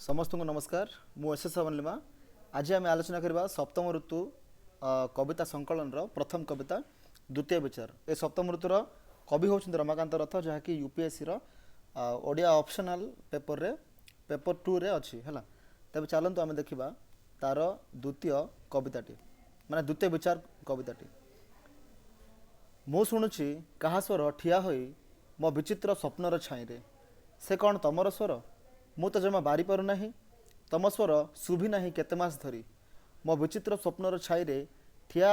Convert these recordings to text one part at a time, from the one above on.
समस्त को नमस्कार मु एस एस लिमा आज आम आलोचना करवा सप्तम ऋतु कविता संकलन प्रथम कविता द्वितीय विचार ए सप्तम ऋतुर कवि होउछन्ति रमाकांत रथ जहाँकि यूपीएससी ओडिया ऑप्शनल पेपर रे पेपर 2 रे अच्छी है तेज चलतु आम देखा तार द्वितीय कविताटी माने द्वितीय विचार कविताटी मु शुणुछि कहा स्वर ठिया होई मो विचित्र स्वप्नर छाई रे से कौन तमर स्वर मु तो जमा बारी पारु नाही तम स्वर शुभी नाही केते मास धरी मो विचित्र स्वप्नर छाई रे ठिया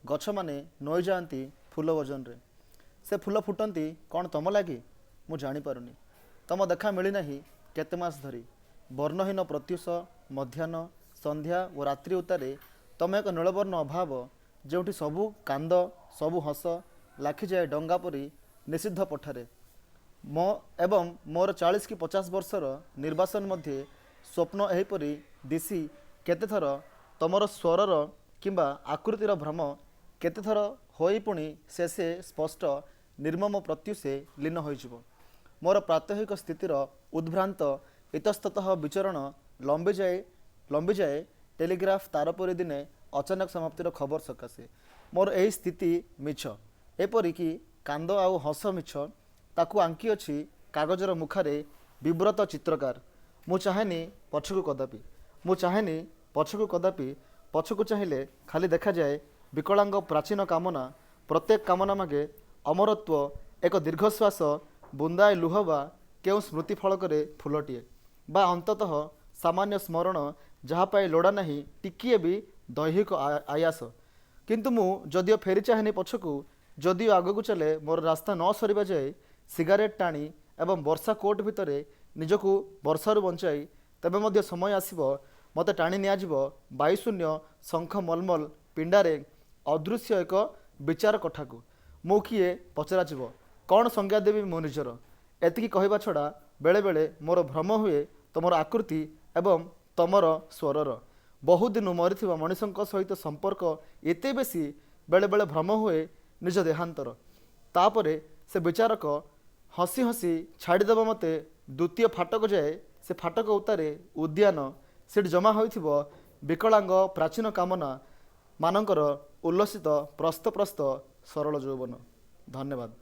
गछ माने नई जाती फूल वजन रे से फूल फुटंती कौन तम लगी मु जानी पारुनी तम देखा मिली नाही केते मास धरी वर्णहीन प्रत्युष मध्याह्न संध्या और रात्रि उतारे तम एक नीलवर्ण अभाव जोठी सबु कांद सबु हस लाखी जाए डंगा परी निषिद्ध पठारे मो एवं मोर 40 कि 50 वर्षर निर्वासन मध्य स्वप्न एहीपरी दिशी केतेथर तमर स्वरर किंबा आकृतिर भ्रम केतेथर होई पुणी शेषे स्पष्ट निर्मम प्रत्युषे लीन होइजिवो मोर प्रात्यहिक स्थितिर उद्भ्रांत इतस्ततः विचरण लंबी जाए टेलीग्राफ तारपरी दिने अचानक समाप्तिर खबर सकाशे मोर एही स्थिति मिछ एपरिकी कांद आउ हस मिछ ताकू आंकी अच्छी कागजर मुखारे विव्रत चित्रकार मु चाहेनी पछकू कदापि पछकू चाहिए खाली देखा जाए विकलांग प्राचीन कामना प्रत्येक कामना मागे अमरत्व एक दीर्घश्वास बुंदाए लुह बा केउ स्मृति फलक फुलटीए बा अंततः सामान्य स्मरण जहाँ पाए लोड़ा नहीं टिकिए भी दैहिक आयास किंतु मु जदिओ फेरी चाहेनी पछकू जदिओ आगकू चले मोर रास्ता न सरीबा जाए सिगारेट टाणी एवं वर्षा कोट भितर निजकू वर्षारू बंचाई तेबे मध्य समय आसीबो मते टाणी नियाजिबो वायुशून्य शंख मलमल पिंडारे अदृश्य एक विचार कठाकू मु किए पचराजिबो कौन संज्ञा देवी मो निजर एतिकी कहवा छड़ा बेले बेले मोर भ्रम हुए तुमर आकृति एवं तमर स्वरर बहुदिन मरीथिबा मनीषंक सहित संपर्क एते बेसी बेले बेले भ्रम हुए निज देहांतर तापरे से विचारक हसी हसी छाड़ीदेव मते द्वितीय फाटक जाए से फाटक उतारे उद्यान सेठ जमा होइथिबो विकलांग प्राचीन कामना मानकर उल्लसित प्रस्त सरल यौवन। धन्यवाद।